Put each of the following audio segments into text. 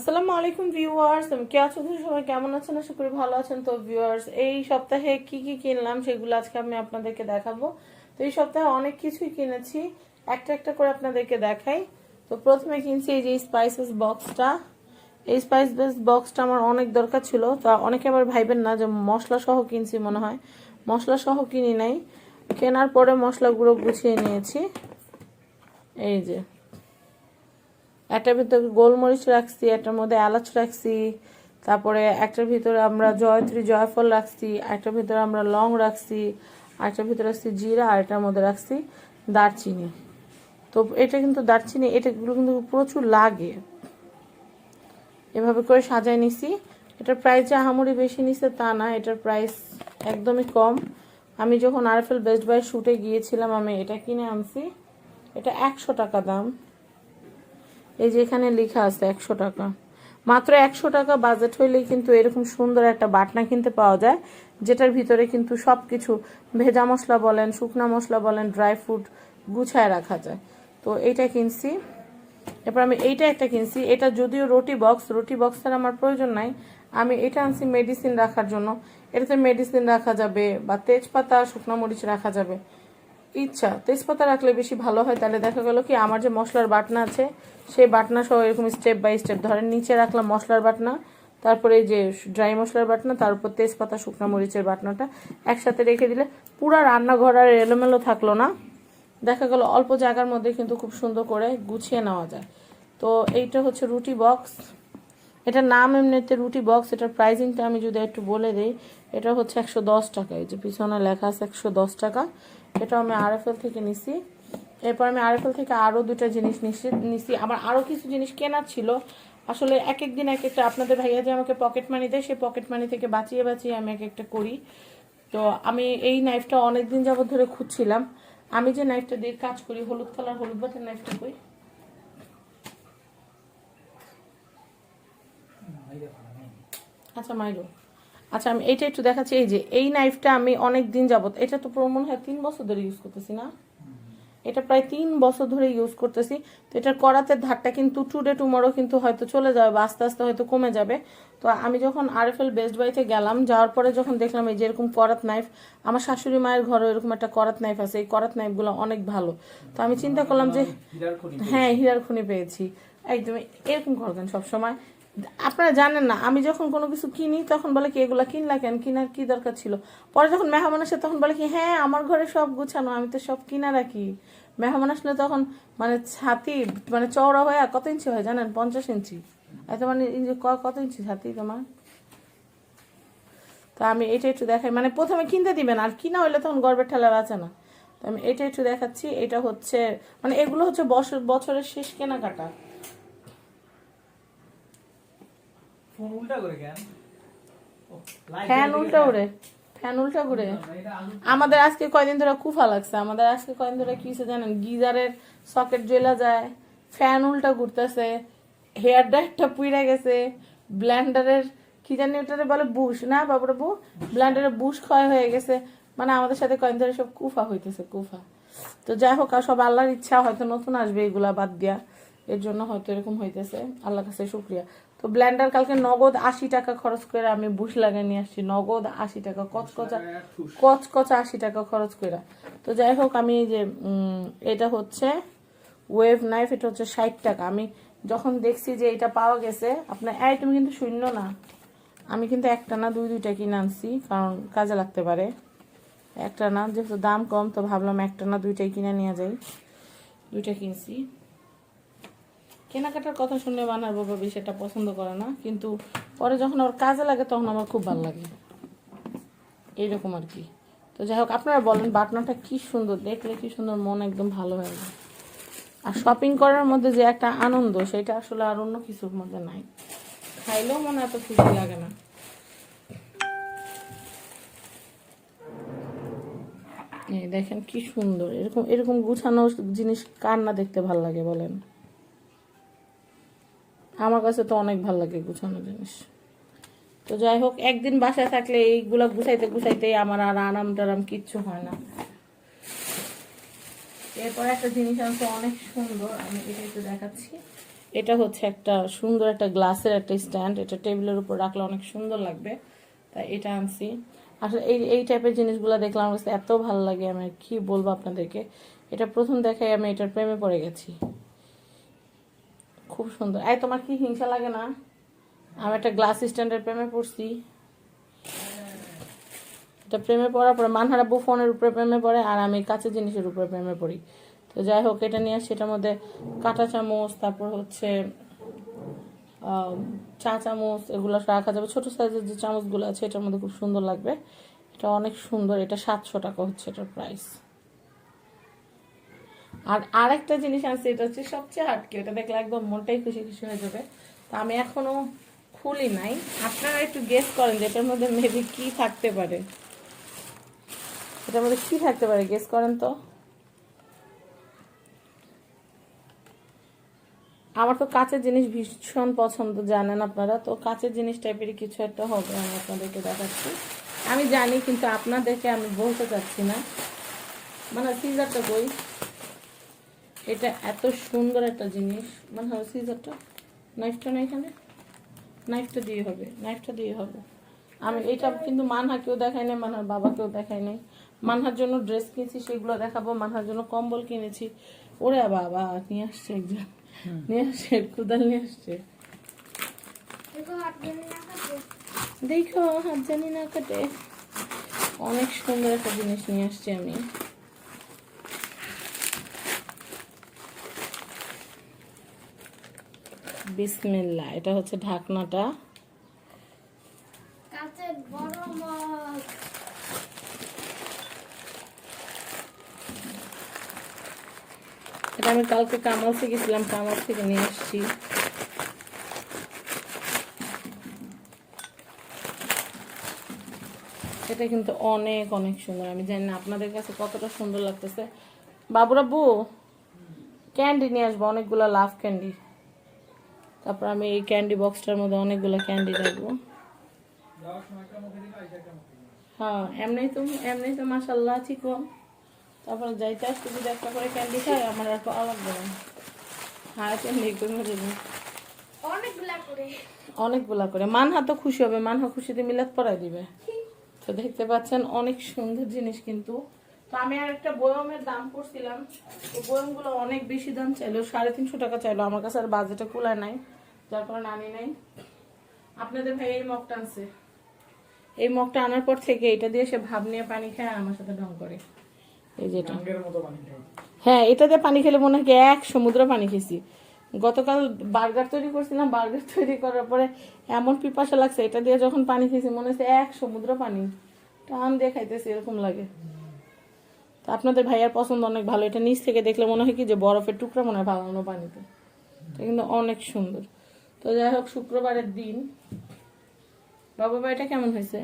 আসসালামু আলাইকুম ভিউয়ার্স, আমি কে আছো সবাই কেমন আছেন? আশা করি ভালো আছেন। তো ভিউয়ার্স, এই সপ্তাহে কি কি কিনলাম সেগুলো আজকে আমি আপনাদেরকে দেখাবো। তো এই সপ্তাহে অনেক কিছুই কিনেছি, একটা একটা করে আপনাদেরকে দেখাই। তো প্রথমে কিনছি এই যে স্পাইসেস বক্সটা। এই স্পাইস বেস বক্সটা আমার অনেক দরকার ছিল। তো অনেকে আবার ভাইবেন না যে মশলা সহ কিনছি, মনে হয় মশলা সহ কিনি নাই। কেনার পরে মশলাগুলো গুছিয়ে নিয়েছি। এই যে একটার ভিতরে গোলমরিচ রাখছি, একটার মধ্যে এলাচ রাখছি, তারপরে একটার ভিতরে আমরা জয়ত্রী জয়ফল রাখছি, একটার ভিতরে আমরা লং রাখছি, আরেকটার ভিতরে রাখছি জিরা, আর এটার মধ্যে রাখছি দারচিনি। তো এটা কিন্তু দারচিনি, এটাগুলো কিন্তু প্রচুর লাগে। এভাবে করে সাজাই নিছি। এটার প্রাইস যে আহামরি বেশি নিছে তা না, এটার প্রাইস একদমই কম। আমি যখন আরএফএল বেস্ট বাই শুটে গিয়েছিলাম আমি এটা কিনে আনছি। এটা 100 টাকা দাম। এই যে এখানে লেখা আছে 100 টাকা। মাত্র 100 টাকা বাজেট হইলেই কিন্তু এরকম সুন্দর একটা বাটনা কিনতে পাওয়া যায়, যেটার ভিতরে কিন্তু সব কিছু ভেজা মশলা বলেন, শুকনা মশলা বলেন, ড্রাই ফ্রুট গুছায় রাখা যায়। তো এইটা কিনছি। এরপর আমি এইটা একটা কিনছি। এটা যদিও রুটি বক্সের আমার প্রয়োজন নাই। আমি এটা আনছি মেডিসিন রাখার জন্য। এটাতে মেডিসিন রাখা যাবে বা তেজপাতা, শুকনো মরিচ রাখা যাবে। ইচ্ছা তেজপাতা রাখলে বেশি ভালো হয়। তাহলে দেখা গেল কি আমার যে মশলার বাটনা আছে সেই বাটনা সহ এরকম স্টেপ বাই স্টেপ, ধরেন নিচে রাখলাম মশলার বাটনা, তারপরে এই যে ড্রাই মশলার বাটনা, তার উপর তেজপাতা শুকনো মরিচের বাটনাটা একসাথে রেখে দিলে পুরা রান্নাঘর আর এলোমেলো থাকলো না। দেখা গেল অল্প জায়গার মধ্যে কিন্তু খুব সুন্দর করে গুছিয়ে নেওয়া যায়। তো এইটা হচ্ছে রুটি বক্স। এটার নাম এমনিতে রুটি বক্স। এটার প্রাইসিংটা আমি যদি একটু বলে দিই, এটা হচ্ছে 110 টাকা। এই যে পিছনে লেখা আছে 110 টাকা। এটা আমি আরএফএল থেকে নিছি। এরপর আমি আরএফএল থেকে আরও দুটা জিনিস নিছি। আমার আরও কিছু জিনিস কেনার ছিল। আসলে এক এক দিন এক একটা, আপনাদের ভাইয়া যে আমাকে পকেট মানি দেয়, সেই পকেট মানি থেকে বাঁচিয়ে বাঁচিয়ে আমি এক একটা করি। তো আমি এই নাইফটা অনেক দিন যাবত ধরে খুঁজছিলাম। আমি যে নাইফটা দিয়ে কাজ করি, হলুদ কালার হলুদ বাটের নাইফটা কই, আচ্ছা মাইরো, আচ্ছা আমি এইটা একটু দেখাচ্ছি। এই যে এই নাইফটা আমি অনেক দিন যাবত, এটা তো মনে হয় 3 বছর ধরে ইউজ করতেছি না, এটা প্রায় 3 বছর ধরে ইউজ করতেছি। তো এটার করাতের ধারটা কিন্তু টুডে টুমরো কিন্তু হয়তো চলে যাবে বা আস্তে আস্তে হয়তো কমে যাবে। তো আমি যখন আরএফএল বেস্ট বাইতে গেলাম, যাওয়ার পরে যখন দেখলাম এই যে এরকম করাত নাইফ, আমার শাশুড়ি মায়ের ঘরে এরকম একটা করাত নাইফ আছে, এই করাত নাইফগুলো অনেক ভালো। তো আমি চিন্তা করলাম যে হ্যাঁ, হীরার খনি পেয়েছি। একদম এরকম করবেন সবসময়। আপনারা জানেন না, আমি যখন কোনো কিছু কিনি তখন বলে কি এগুলা কিনলা কেন, কিনার কি দরকার ছিল। পরে যখন মেহমান আসে তখন বলে কি হ্যাঁ আমার ঘরে সব গুছানো, আমি তো সব কিনা রাখি। মেহমান আসলে তখন মানে ছাতি মানে চওড়া হয়ে কত ইঞ্চি হয় জানেন? 50 ইঞ্চি। এত মানে কত ইঞ্চি ছাতি তোমার? তো আমি এটা একটু দেখাই, মানে প্রথমে কিনতে দিবেন, আর কিনা হইলে তখন গর্বের ঠেলা আছে না। তো আমি এটা একটু দেখাচ্ছি। এটা হচ্ছে মানে এগুলো হচ্ছে বছরের শেষ কেনাকাটা। ফ্যান উল্টা উড়ে, ফ্যান উল্টা ঘুরে। আমাদের আজকে কয়দিন ধরে কুফা লাগছে। আমাদের আজকে কয়দিন ধরে কি হচ্ছে জানেন? গিজারের সকেট জ্বলা যায়, ফ্যান উল্টা ঘুরতেছে, হেয়ার ড্রায়ারটা পুইরা গেছে, ব্লেন্ডারের কি জানি ওটারে বলে বুশ না বাবুরা, ব্লেন্ডারের বুশ ক্ষয় হয়ে গেছে। মানে আমাদের সাথে কয়দিন ধরে সব কুফা হইতেছে, কুফা। তো যাই হোক, আর সব আল্লাহর ইচ্ছা, হয়তো নতুন আসবে এগুলা বাদ দিয়া, এর জন্য হয়তো এরকম হইতেছে। আল্লাহর কাছে শুকরিয়া। তো ব্লেন্ডার কালকে নগদ 80 টাকা খরচ করে আমি বুশ লাগিয়ে নিয়ে আসছি। নগদ 80 টাকা, কচকচা কচকচা 80 টাকা খরচ করে। তো যাই হোক, আমি এই যে এটা হচ্ছে ওয়েভ নাইফ, এটা হচ্ছে 60 টাকা। আমি যখন দেখছি যে এটা পাওয়া গেছে, আপনার এই তুমি কিন্তু শূন্য না, আমি কিন্তু একটা না দুইটা কিনে আনছি, কারণ কাজে লাগতে পারে। একটা না, যেহেতু দাম কম তো ভাবলাম একটা না দুইটাই কিনে নিয়ে যাই। দুইটা কিনছি। কেনাকাটার কথা শুনলে বানার বাবা বেশি এটা পছন্দ করে না, কিন্তু পরে যখন ওর কাজে লাগে তখন আমার খুব ভালো লাগে, এইরকম আর কি। তো যাই হোক, আপনারা বলেন বাটনাটা কি সুন্দর, দেখলে কি সুন্দর, মন একদম ভালো হয়ে যায়। আর শপিং করার মধ্যে যে একটা আনন্দ, সেটা আসলে আর অন্য কিছুর মধ্যে নাই। খাইলেও মনে এত খুশি লাগে না। এই দেখেন কি সুন্দর, এরকম এরকম গুছানো জিনিস কার না দেখতে ভালো লাগে বলেন? আমার কাছে তো অনেক ভালো লাগে গুছানো জিনিস। তো যাই হোক, একদিন বাসায় থাকলে এইগুলা গুছাইতে গুছাইতে আমার আর আরাম টারাম কিচ্ছু হয় না। এরপর একটা জিনিস আছে অনেক সুন্দর, আমি এটা একটু দেখাচ্ছি। এটা হচ্ছে একটা সুন্দর একটা গ্লাসের একটা স্ট্যান্ড, এটা টেবিলের উপর রাখলে অনেক সুন্দর লাগবে, তাই এটা আনছি। আসলে এই এই টাইপের জিনিসগুলো দেখলাম আমার কাছে এত ভালো লাগে, আমি আর কি বলবো আপনাদেরকে। এটা প্রথম দেখাই আমি এটার প্রেমে পড়ে গেছি, খুব সুন্দর। এই তোমার কি হিংসা লাগে না? আমি একটা গ্লাস স্ট্যান্ডের প্রেমে পড়ছি। এটা প্রেমে পড়ার পরে মানহারা বউ ফোনের উপরে প্রেমে পড়ে, আর আমি কাঁচের জিনিসের উপরে প্রেমে পড়ি। তো যাই হোক, এটা নিয়ে আসছি। এটার মধ্যে কাঁটা চামচ, তারপর হচ্ছে চা চামচ, এগুলো রাখা যাবে। ছোট সাইজের যে চামচগুলো আছে এটার মধ্যে খুব সুন্দর লাগবে। এটা অনেক সুন্দর, এটা 700 টাকা হচ্ছে এটার প্রাইস। আর আরেকটা জিনিস আছে, এটা হচ্ছে সবচেয়ে হাটকে, এটা দেখলে একদম মনটাই খুশি খুশি হয়ে যাবে। তা আমি এখনো খুলি নাই, আপনারা একটু গেস করেন যে এটার মধ্যে মেবি কি থাকতে পারে। এটার মধ্যে কি থাকতে পারে, গেস করেন তো। আমার তো কাঁচের জিনিস ভীষণ পছন্দ, জানেন আপনারা, তো কাঁচের জিনিস টাইপেরই কিছু একটা হবে, আমি আপনাদেরকে দেখাচ্ছি। আমি জানি, কিন্তু আপনাদেরকে আমি বলতে চাচ্ছি না। মানে সিজারটা কই, এটা এত সুন্দর একটা জিনিস। মানে হয় সিজারটা, নাইফটা না এখানে, নাইফটা দিয়ে হবে, নাইফটা দিয়ে হবে। আমি এটা কিন্তু মানহাকেও দেখাই নাই, মানহার বাবাকেও দেখাই নাই। মানহার জন্য ড্রেস কিনেছি, সেগুলো দেখাবো। মানহার জন্য কম্বল কিনেছি। ওরে বাবা, নিয়ে আসছে একজন, নিয়ে আসছে কুদাল নিয়ে আসছে। দেখো হাত জানি না কাটে। অনেক সুন্দর একটা জিনিস নিয়ে আসছি আমি। বিসমিল্লাহ, এটা হচ্ছে ঢাকনাটা। এটা আমি কালকে কামালসে গেছিলাম, কামাল থেকে নিয়ে আসছি। এটা কিন্তু অনেক অনেক সুন্দর। আমি জানি না আপনাদের কাছে কতটা সুন্দর লাগতেছে। বাবুরাব্বু, ক্যান্ডি নিয়ে আসবো, অনেকগুলো লাভ ক্যান্ডি। তারপর আমি এই ক্যান্ডি বক্সটার মধ্যে অনেকগুলো ক্যান্ডি রাখবো। হ্যাঁ, এমনি তো মাশাল্লাহ চিকন। তারপর যাইতে আসতে যদি একটা করে ক্যান্ডি খাই, আমার আর পাওয়া লাগবে না। হ্যাঁ, ক্যান্ডি অনেকগুলা করে মানহা তো খুশি হবে, মানহা খুশিতে মিলাদ পরাই দিবে। তো দেখতে পাচ্ছেন অনেক সুন্দর জিনিস কিন্তু। তো আমি আর একটা বয়মের দাম করছিলাম, তো বয়মগুলো অনেক বেশি দাম চাইলো, 350 টাকা চাইলো। আমার কাছে আর বাজেটে কুলায় নাই, যার কারণে আনি নাই। আপনাদের ভাই এই মগটা আনছে, এই মগটা আনার পর থেকে এটা দিয়ে সে ভাব নিয়ে পানি খায়, আর আমার সাথে ঢং করে। এই যেটা, হ্যাঁ, এটা দিয়ে পানি খেলে মনে হয় এক সমুদ্র পানি খেয়েছি। গতকাল বার্গার তৈরি করছিলাম, বার্গার তৈরি করার পরে এমন পিপাসা লাগছে, এটা দিয়ে যখন পানি খেয়েছি মনে হচ্ছে এক সমুদ্র পানি টান দিয়ে খাইতেছি, এরকম লাগে। তো আপনাদের ভাইয়ার পছন্দ অনেক ভালো। এটা নিচ থেকে দেখলে মনে হয় কি যে বরফের টুকরা মনে হয় ভাঙানো পানিতে। এটা কিন্তু অনেক সুন্দর। তো যাই হোক, শুক্রবারের দিন। বাবা এটা কেমন হয়েছে,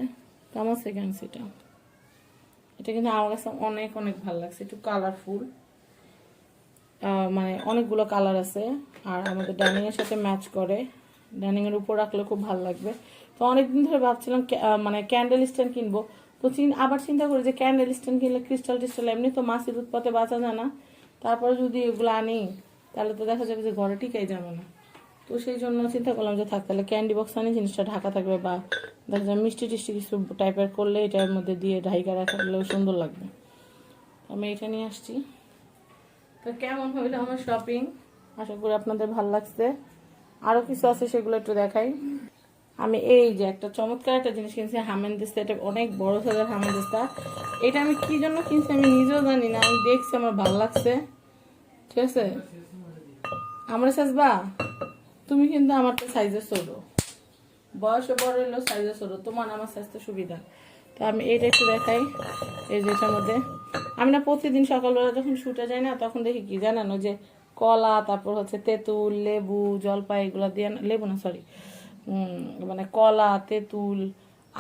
কেমন সেকেন্ড এটা? এটা কিন্তু আমার কাছে অনেক অনেক ভালো লাগছে, একটু কালারফুল, মানে অনেকগুলো কালার আছে, আর আমাদের ডাইনিং এর সাথে ম্যাচ করে। ডাইনিং এর উপর রাখলে খুব ভালো লাগবে। তো অনেকদিন ধরে ভাবছিলাম মানে ক্যান্ডেল স্ট্যান্ড কিনবো। তো আবার চিন্তা করি যে ক্যান্ডেল স্ট্যান্ড কিনলে ক্রিস্টাল টিস্টাল এমনি তো মাছের উৎপাতে বাঁচা যায় না, তারপরে যদি এগুলো আনি তাহলে তো দেখা যাবে যে ঘরে টিকাই যাবে না। তো সেই জন্য চিন্তা করলাম যে থাক, তাহলে ক্যান্ডি বক্স আনি, জিনিসটা ঢাকা থাকবে, বা দেখা যায় মিষ্টি টিষ্টি কিছু টাইপের করলে এটার মধ্যে দিয়ে ঢাইকা রাখলেও সুন্দর লাগবে। আমি এটা নিয়ে আসছি। তো কেমন হইলো আমার শপিং, আশা করি আপনাদের ভালো লাগছে। আরো কিছু আছে, সেগুলো একটু দেখাই। আমি এই যে একটা চমৎকার একটা জিনিস কিনছি, হামেনদিস্তা। এটা অনেক বড় সাইজের হামেনদিস্তা। এটা আমি কি জন্য কিনছি আমি নিজেও জানি না, আমি দেখছি আমার ভালো লাগছে। ঠিক আছে, আমার সাজবা, তুমি কিন্তু আমার তো সাইজে ছোট, বয়সে বড় হইলো সাইজে ছোট, তোমার আমার সাইজটা সুবিধা। তো আমি এইটা একটু দেখাই। এই যেটার মধ্যে আমি না প্রতিদিন সকালবেলা যখন শুটে যাই না, তখন দেখি কি জানেন, ওই যে কলা, তারপর হচ্ছে তেঁতুল, লেবু, জলপাই, এগুলো দিয়ে, লেবু না সরি, মানে কলা, তেঁতুল,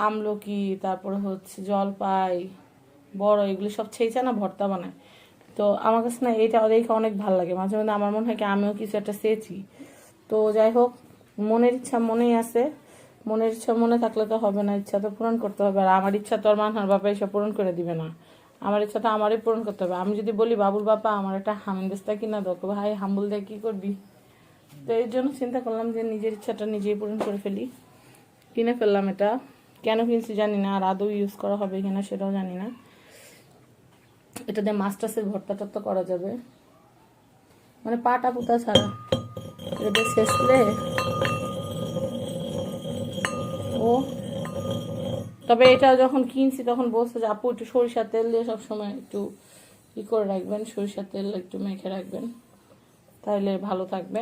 আমলকি, তারপর হচ্ছে জলপাই, বড়, এগুলি সব ছেঁচা না ভর্তা বানায়। তো আমার কাছে না এটা দেখে অনেক ভালো লাগে। মাঝে মধ্যে আমার মনে হয় কি আমিও কিছু একটা চেয়েছি। তো যাই হোক, মনের ইচ্ছা মনেই আছে, মনের ইচ্ছা মনে থাকলে তো হবে না, ইচ্ছা তো পূরণ করতে হবে। আর আমার ইচ্ছা তো আর মানহার বাবা এসব পূরণ করে দিবে না, আমার ইচ্ছা তো আমারই পূরণ করতে হবে। আমি যদি বলি বাবুর বাবা আমার একটা হামেনদিস্তা কিনা দাও, ভাই হাম্বুল দিয়ে কি করবি, তো এর জন্য চিন্তা করলাম যে নিজের ইচ্ছাটা নিজেই পূরণ করে ফেলি। কিনে ফেললাম এটা। কেন কিনছি জানি না, আর আদৌ ইউজ করা হবে কিনা সেটাও জানি না। এটা দিয়ে মাছ টাছের ভর্তা টর্তা করা যাবে, মানে পাটা পুতা ছাড়া। এটা শেষলে ও, তবে এটা যখন কিনছি তখন বলছে যে আপু একটু সরিষার তেল দিয়ে সবসময় একটু ই করে রাখবেন, সরিষার তেল একটু মেখে রাখবেন, তাহলে ভালো থাকবে।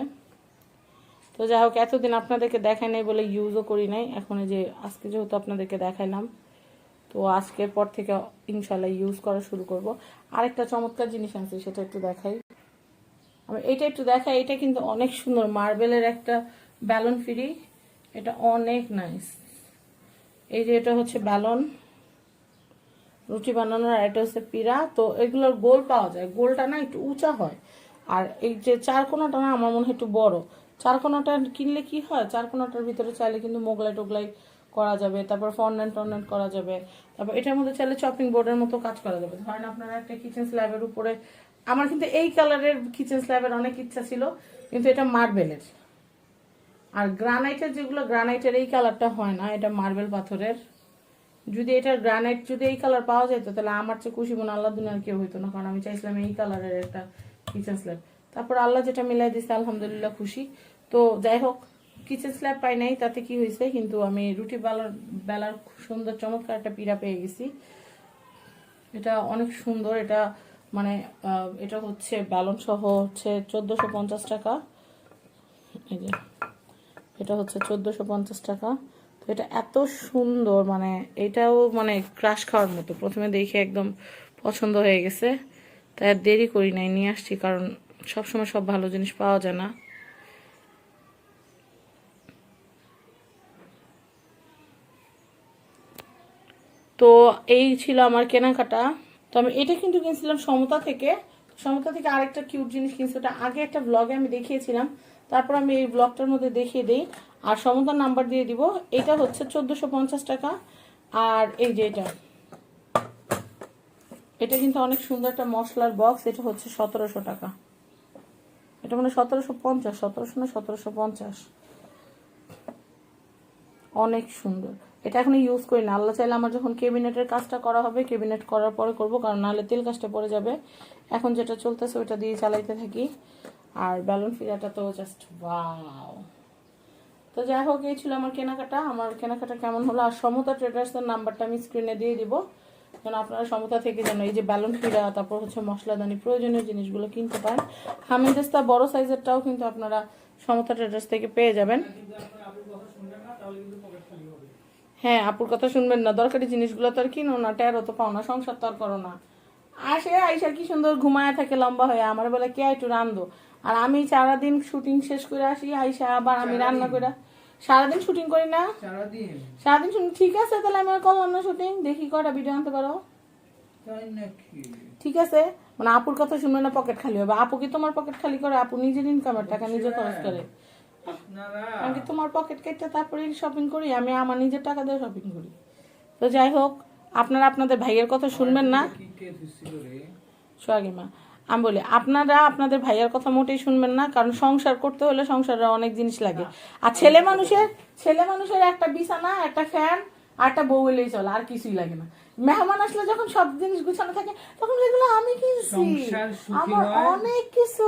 তো যাই হোক, এতদিন আপনাদেরকে দেখাই নাই বলে ইউজও করি নাই। এখন যে আজকে যেহেতু আপনাদেরকে দেখাইলাম, তো আজকের পর থেকে ইনশাল্লাহ ইউজ করা শুরু করব। আরেকটা চমৎকার জিনিস আনছি, সেটা একটু দেখাই। আমি এটা একটু দেখাই। এটা কিন্তু অনেক সুন্দর, মার্বেলের একটা ব্যালন ফ্রি। এটা অনেক নাইস। এই যে এটা হচ্ছে ব্যালন রুটি বানানোর, আর এটা হচ্ছে পিড়া। তো এগুলোর গোল পাওয়া যায়, গোলটা না একটু উঁচা হয়, আর এই যে চারকোনাটা না আমার মনে হয় একটু বড়। চারকোনাটা কিনলে কি হয়, চারকোনাটার ভিতরে চাইলে কিন্তু মোগলাই টোগলাই করা যাবে, তারপর ফন্ডেন্ট টন্ডেন্ট করা যাবে, তারপর এটার মধ্যে চাইলে চপিং বোর্ডের মতো কাজ করা যাবে। ধরেন আপনারা একটা কিচেন স্ল্যাবের উপরে, আমার কিন্তু এই কালারের কিচেন স্ল্যাবের অনেক ইচ্ছা ছিল, কিন্তু এটা মার্বেলের। আর গ্রানাইটের যেগুলো, গ্রানাইটের এই কালারটা হয় না, এটা মার্বেল পাথরের। যদি এটা গ্রানাইট যদি এই কালার পাওয়া যেত তাহলে আমার চেয়ে খুশি মনে আল্লাহ দুনিয়ার কেউ হইতো না, কারণ আমি চাইছিলাম এই কালারের একটা কিচেন স্ল্যাব। তারপর আল্লাহ যেটা মিলাই দিচ্ছে আলহামদুলিল্লাহ খুশি। তো যাই হোক, কিচেন স্ল্যাব পাই নাই তাতে কি হয়েছে, কিন্তু আমি রুটি বেলার সুন্দর চমৎকার একটা পিড়া পেয়ে গেছি। এটা অনেক সুন্দর। এটা মানে এটা হচ্ছে ব্যালন সহ হচ্ছে 1450 টাকা। এই যে এটা হচ্ছে 1450 টাকা। তো এটা এত সুন্দর, মানে এটাও মানে ক্রাশ খাওয়ার মতো। প্রথমে দেখে একদম পছন্দ হয়ে গেছে, তাই আর দেরি করি নাই, নিয়ে আসছি, কারণ সবসময় সব ভালো জিনিস পাওয়া যায় না। তো এই ছিল আমার কেনাকাটা। তো আমি এটা কিন্তু কিনছিলাম সমতা থেকে। সমতা থেকে আরেকটা কিউট জিনিস কিনছি, ওটা আগে একটা ব্লগে আমি দেখিয়েছিলাম, তারপর আমি এই ব্লগটার মধ্যে দেখিয়ে দিই, আর সমতার নাম্বার দিয়ে দিব। এটা হচ্ছে 1450 টাকা। আর এই যে এটা কিন্তু অনেক সুন্দর একটা মশলার বক্স। এটা হচ্ছে 1700 টাকা। এটা মানে 1750, 1700 না 1750। অনেক সুন্দর। এটা এখন ইউজ করি না, আল্লাহ চাইলে আমার যখন কেবিনেটের কাজটা করা হবে, কেবিনেট করার পরে করব, কারণ নাহলে তেল কাজটা পড়ে যাবে। এখন যেটা চলতেছে ওটা দিয়ে চালাইতে থাকি। আর ব্যালন ফিরাটা তো জাস্ট ওয়াও। তো যাই হোক, এই ছিল আমার কেনাকাটা। আমার কেনাকাটা কেমন হলো, আর সমতা ট্রেডার্সের নাম্বারটা আমি স্ক্রিনে দিয়ে দিব, যেন আপনারা সমতা থেকে যেন এই যে ব্যালন ফিরা, তারপর হচ্ছে মশলাদানি, প্রয়োজনীয় জিনিসগুলো কিনতে পারেন। হামিনদিস্তা বড় সাইজেরটাও কিন্তু আপনারা সমতা ট্রেডার্স থেকে পেয়ে যাবেন। হ্যাঁ, আপুর কথা শুনবেন না, দরকারি জিনিসগুলো তো আর কিনো না, টেরও তো পাও না, সংসার তো আর করো না। আসে আইসা কি সুন্দর ঘুমায় থাকে লম্বা হয়ে, আমার বলে কে একটু রান্ধো, আর আমি সারাদিন শুটিং শেষ করে আসি, আইসা আবার আমি রান্না করে। সারাদিন শুটিং করি না, সারাদিন শুটিং। ঠিক আছে, তাহলে আমি আর করলাম না শুটিং, দেখি কটা ভিডিও আনতে পারো। ঠিক আছে, মানে আপুর কথা শুনবে না, পকেট খালি হবে। আপু কি তোমার পকেট খালি করে? আপু নিজের ইনকামের টাকা নিজে খরচ করে। আমি কি তোমার পকেট কেটে তারপরে শপিং করি? আমি আমার নিজের টাকা দিয়ে শপিং করি। তো যাই হোক, আপনারা আপনাদের ভাইয়ের কথা শুনবেন না। সোহাগিমা, আমি বলি আপনারা আপনাদের ভাইয়ের কথা মোটেই শুনবেন না, কারণ সংসার করতে হলে সংসারে অনেক জিনিস লাগে। আর ছেলে মানুষের একটা বিছানা, একটা ফ্যান আর একটা বউ এলেই চলে, আর কিছুই লাগে না। মেহমান আসলে যখন সব জিনিস গুছানো থাকে তখন এগুলো আমি কিনছি। আমার অনেক কিছু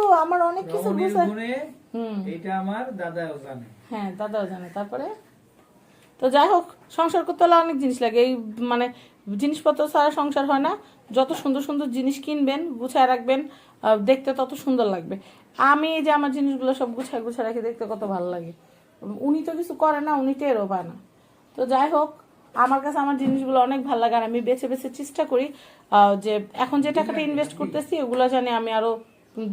এটা আমার দাদাও জানে। হ্যাঁ, দাদাও জানে। তারপরে তো যাই হোক, সংসার করতে হলে অনেক জিনিস লাগে। এই মানে জিনিসপত্র ছাড়া সংসার হয় না। যত সুন্দর সুন্দর জিনিস কিনবেন, গুছায় রাখবেন, দেখতে তত সুন্দর লাগবে। আমি এই যে আমার জিনিসগুলো সব গুছায় গুছায় রাখি, দেখতে কত ভালো লাগে। উনি তো কিছু করে না, উনি টেরও পায় না। তো যাই হোক, আমার কাছে আমার জিনিসগুলো অনেক ভালো লাগে, আর আমি বেছে বেছে চেষ্টা করি যে এখন যে টাকাটা ইনভেস্ট করতেছি ওগুলো জানি আমি আরো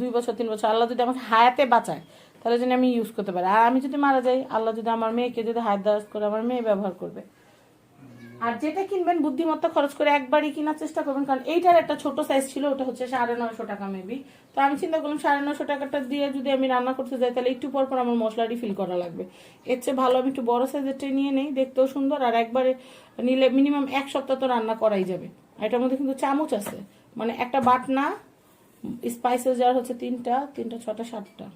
2 বছর 3 বছর আল্লাহ যদি আমাকে হায়াতে বাঁচায় তাহলে যেন আমি ইউজ করতে পারি। আর আমি যদি মারা যাই, আল্লাহ যদি আমার মেয়েকে যদি হায়াত দারাজ করে, আমার মেয়ে ব্যবহার করবে। আর যেটা কিনবেন বুদ্ধিমত্তা খরচ করে একবারই কেনার চেষ্টা করবেন, কারণ এইটার একটা ছোট সাইজ ছিল, ওটা হচ্ছে 950 টাকা মেবি। তো আমি চিন্তা করলাম 950 টাকাটা দিয়ে যদি আমি রান্না করতে যাই তাহলে একটু পর পর আমার মশলা রিফিল করা লাগবে। এর চেয়ে ভালো আমি একটু বড় সাইজেরটাই নিয়ে নেই, দেখতেও সুন্দর, আর একবারে নিলে মিনিমাম 1 সপ্তাহ তো রান্না করাই যাবে। এটার মধ্যে কিন্তু চামচ আছে, মানে একটা বাটনা, স্পাইসেস জার হচ্ছে 3টা 6টা 7টা।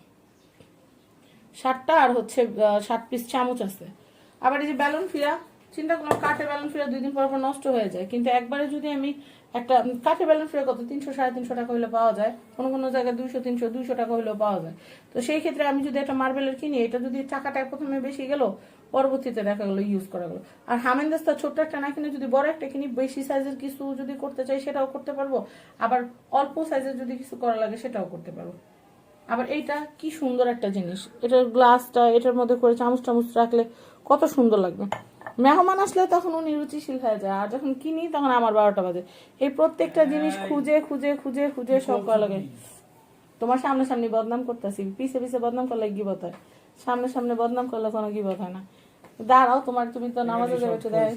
7টা আর হচ্ছে 7 পিস চামচ আছে। আবার এই যে ব্যালন ফিরা, চিন্তা করলাম কাঠের ব্যালন ফিরা 2 দিন পর পর নষ্ট হয়ে যায়, কিন্তু একবারে যদি আমি একটা কাঠের ব্যালন ফিরা কত 300-350 টাকা হলে পাওয়া যায়, কোনো কোনো জায়গায় 200-300-200 টাকা হলেও পাওয়া যায়। তো সেই ক্ষেত্রে আমি যদি একটা মার্বেলের কিনি, এটা যদি টাকাটা প্রথমে বেশি গেল, পরবর্তীতে দেখা গেলো ইউজ করা গেলো। আর হামেনদাস্তা ছোট্ট একটা না কিনে যদি বড় একটা কিনি, বেশি সাইজের কিছু যদি করতে চাই সেটাও করতে পারবো, আবার অল্প সাইজের যদি কিছু করা লাগে সেটাও করতে পারবো। আবার এইটা কি সুন্দর একটা জিনিস, এটার গ্লাসটা এটার মধ্যে করে চামচ টামচ রাখলে কত সুন্দর লাগবে। মেহমান আসলে তখন উনি রুচিশীল হয়ে যায়, আর যখন কিনি তখন আমার 12টা বাজে। এই প্রত্যেকটা জিনিস খুঁজে খুঁজে খুঁজে খুঁজে সব করা লাগে। তোমার সামনে সামনে বদনাম করতেছি, পিছে পিছে বদনাম করলে গিবত হয়, সামনে সামনে বদনাম করলে কোনো গিবত হয় না। দাঁড়াও, তুমি তো নামাজে যাবে, দেয়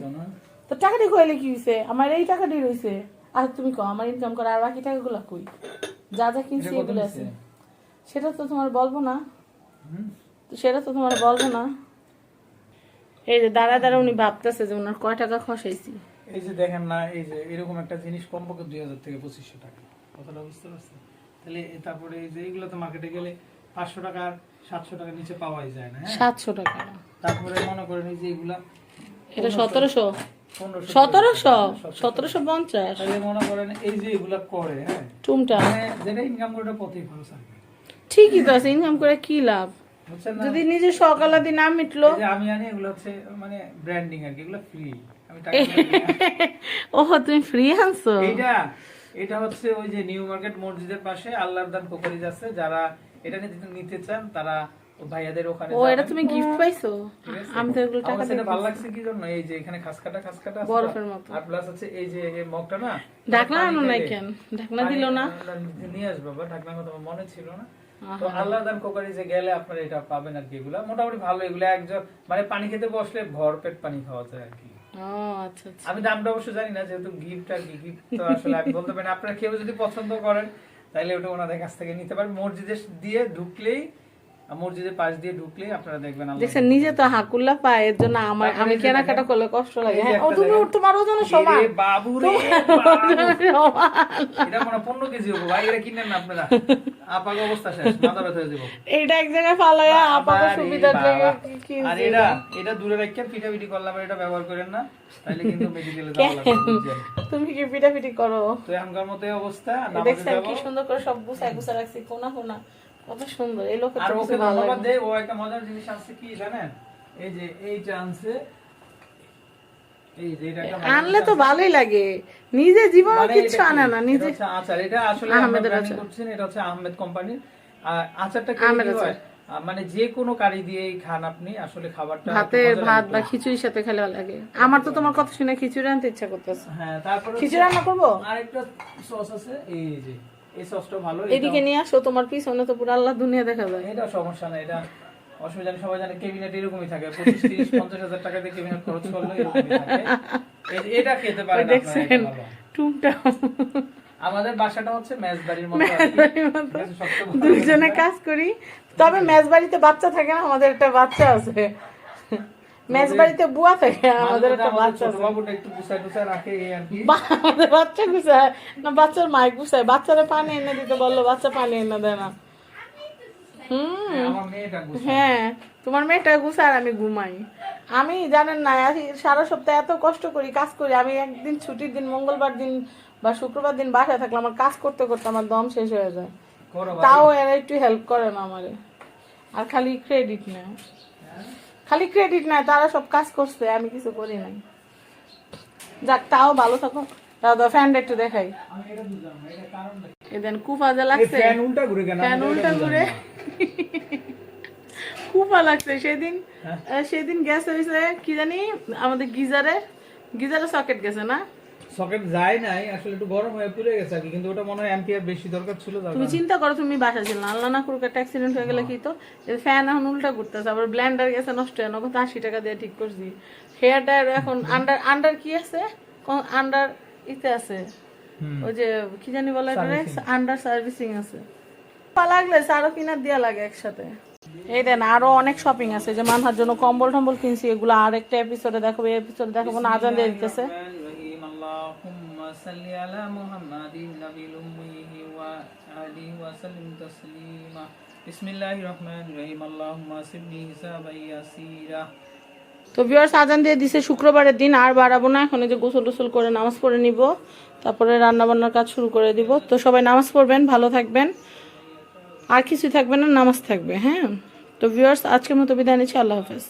তো টাকাটি কইলে কি হয়েছে, আমার এই টাকাটি রয়েছে। আর তুমি কো আমার ইনকাম করা, আর বাকি টাকাগুলো কই, যা যা কিনছি এগুলো আছে, সেটা তো তোমার বলবো না, সেটা তো তোমার বলবো না। এই যে দাঁড়া দাঁড়া উনি ভাবতেছে যে ওনার কয় টাকা খসাইছি। এই যে দেখেন না, এই যে এরকম একটা জিনিস কমপক্ষে 2000 থেকে 2500 টাকা, কথাটা বুঝতে পারছেন? তাহলে তারপরে এই যে এগুলো তো মার্কেটে গেলে 500 টাকা 700 টাকার নিচে পাওয়াই যায় না। হ্যাঁ, 700 টাকা। তারপরে মনে করেন এই যে এগুলা এটা 1750। তাহলে মনে করেন এই যে এগুলা করে, হ্যাঁ টুমটা মানে যেটা ইনকাম করে ওটা পথেই খরচ আর কি। ঠিকই তো আছে, ইনকাম করে কি লাভ বুঝছেন না? যদি নিজে সকালাদি না মিটলো। এই যে আমি আনি এগুলো হচ্ছে মানে ব্র্যান্ডিং আর কি, এগুলো ফ্রি, আমি টাকা দিয়ে ও তুমি ফ্রি আনছো? এটা হচ্ছে ওই যে নিউ মার্কেট মসজিদের পাশে আল্লাহর দান কোকারিজ আছে, যারা এটা নিতে চান তারা ভাইয়াদের ওখানে ও এটা তুমি গিফট পাইছো? আমি তো এগুলো টাকা দিয়ে ভালো লাগছে কি জন্য, এই যে এখানে খাসকাটা আছে বরফের মতো, আর প্লাস আছে এই যে এই মগটা না, ঢাকনা আনো নাই কেন? ঢাকনা দিল না? নিয়ে আসবো বাবা, ঢাকনা কথা আমার মনে ছিল না। তো আল্লাহর দান কোকারিজে গেলে আপনারা এটা পাবেন আর কি। এগুলা মোটামুটি ভালো, এগুলা একজন মানে পানি খেতে বসলে ভরপেট পানি খাওয়া যায় আর কি। আচ্ছা আচ্ছা। আমি দামটা অবশ্য জানি না, যেহেতু গিফট আর কি, গিফট তো আসলে আমি বলতে পারি না। আপনারা কেউ যদি পছন্দ করেন তাহলে ওটা ওনাদের কাছ থেকে নিতে পারেন। মসজিদের পাশ দিয়ে ঢুকলেই আপনারা দেখবেন দেখছেন নিজে তো হাকুল্লা পায়, এর জন্য আমি কেনাকাটা করলে কষ্ট লাগে। হ্যাঁ ও তুমি তোমার ওজনের সমান। এরে বাবু রে এটা মনে 15 কেজি হবে ভাই, এটা কিনেন না আপনারা, আপাকে অবস্থা শেষ, মাথা ব্যথা হয়ে যাবে। এইটা এক জায়গায় ফালায়া আপাকে সুবিধার লাগে কি। আর এটা দূরে রাখেন, পিঠাপিঠি করলাম, এটা ব্যবহার করেন না, তাহলে কিন্তু মেডিকেলে যাওয়া লাগবে। তুমি কি পিঠাপিঠি করো? তো এখনকার মতো এই অবস্থা। দেখছেন কি সুন্দর করে সব গুছায় রাখছি, কোনা কোনা কত সুন্দর। এই লোকের আর তো ওকে ভালো ধন্যবাদ লাগে। দেই, ও একটা মজার জিনিস আনছে কি জানেন, এই যে এইটা আনছে, এই যে এটা একটা আনলে তো ভালোই লাগে, নিজে জীবনে মানে কিছু আনে না নিজে। এটা আচার, এটা আসলে আহমেদের আমরা আচার করছেন, এটা হচ্ছে আহমেদ কোম্পানির আচারটা। কি আহমেদ হয় মানে যে কোনো কারি দিয়ে খান আপনি, আসলে খাবারটা ভাত বা খিচুড়ির সাথে খেলে ভালো লাগে। আমার তো তোমার কথা শুনে খিচুড়ি আনতে ইচ্ছা করতেছে। হ্যাঁ, তারপর খিচুড়ি রান্না করবো। আরেকটা সস আছে, এই যে এই সসটা ভালো, এদিকে নিয়ে আসো, তোমার পিছনে তো পুরো আল্লাহ দুনিয়া দেখা যায়। এটা সমস্যা না, এটা অসুবিধা নেই। সবাই জানে ক্যাবিনেট এরকমই থাকে, 25-30-50 হাজার টাকা দিয়ে ক্যাবিনেট খরচ করলে এরকমই থাকে। এটা খেতে পারেন দেখছেন টুমটা। আমাদের বাসাটা হচ্ছে মেজবাড়ির মতো আর কি, দুইজনে কাজ করি, তবে মেজবাড়িতে বাচ্চা থাকে না, আমাদের একটা বাচ্চা আছে। মেজবাড়িতে বুয়া থাকে, আমাদের একটা বাচ্চা আছে। বাবুটা একটু গুছায় টুছায় রাখে এই আর কি। আমাদের বাচ্চা গুছায় না, বাচ্চার মাই গুছায়, বাচ্চারা পানি এনে দিতে বললো, বাচ্চা পানি এনে দেয় না। আমার মেয়েটা গুছায়। হ্যাঁ তোমার মেয়েটা গুছায় আর আমি ঘুমাই। আমি জানেন না সারা সপ্তাহে এত কষ্ট করি, কাজ করি। আমি একদিন ছুটির দিন মঙ্গলবার দিন বা শুক্রবার দিন বাসায় থাকলে আমার কাজ করতে করতে আমার দম শেষ হয়ে যায়, তাও এরা একটু হেল্প করে না আমারে। আর খালি ক্রেডিট নেয়, তারা সব কাজ করছে, আমি কিছু করি নাই। যাক তাও ভালো থাকো। দাদা ফ্যানটা একটু দেখাই, এদিন কুফা যে লাগছে, ফ্যান উল্টা ঘুরে কেন? ফ্যান উল্টা ঘুরে কুফা লাগছে। সেদিন গ্যাস হয়েছে কি জানি, আমাদের গিজারে সকেট গেছে না, সকেট যায় নাই আসলে, একটু গরম হয়ে পুড়ে গেছে আর কি, কিন্তু ওটা মনে হয় অ্যাম্পিয়ার বেশি দরকার ছিল। তুমি চিন্তা করো, তুমি বাসা ছিল না, আল্লাহ না করুক একটা অ্যাক্সিডেন্ট হয়ে গেলে কি তো। ফ্যান এখন উল্টা ঘুরতেছে, আবার ব্লেন্ডার গেছে নষ্ট হয়, নগদ 80 টাকা দিয়ে ঠিক করছি। হেয়ার ড্রায়ার এখন আন্ডার কি আছে, আন্ডার ইতে আছে, ওই যে কি জানি বলে আন্ডার সার্ভিসিং আছে। লাগলে আরো কিনার দিয়া লাগে একসাথে। এই দেন আরো অনেক শপিং আছে, যে মানহার জন্য কম্বল টম্বল কিনছি, এগুলো আর একটা এপিসোডে দেখাবো। এই এপিসোডে দেখাবো না, আজান দিয়ে দিতেছে। আল্লাহুম্মা সাল্লি আলা মুহাম্মাদিন নাবিয়্যিল উম্মিহি ওয়া আলিহি ওয়া সাল্লিম তাসলিমা। বিসমিল্লাহির রহমানির রহিম আল্লাহুম্মা সিবনি হিসাবান ইয়াসিরা। তো ভিউয়ার্স আজান দিয়ে দিছে শুক্রবারের দিন, আর বাড়াবো না। এখন এই যে গোসল টোসল করে নামাজ পড়ে নিব, তারপরে রান্না বান্নার কাজ শুরু করে দিব। তো সবাই নামাজ পড়বেন, ভালো থাকবেন, আর কিছুই থাকবে না, নামাজ থাকবে। হ্যাঁ, তো ভিউয়ার্স আজকের মতো বিদায় নিচ্ছি, আল্লাহ হাফেজ।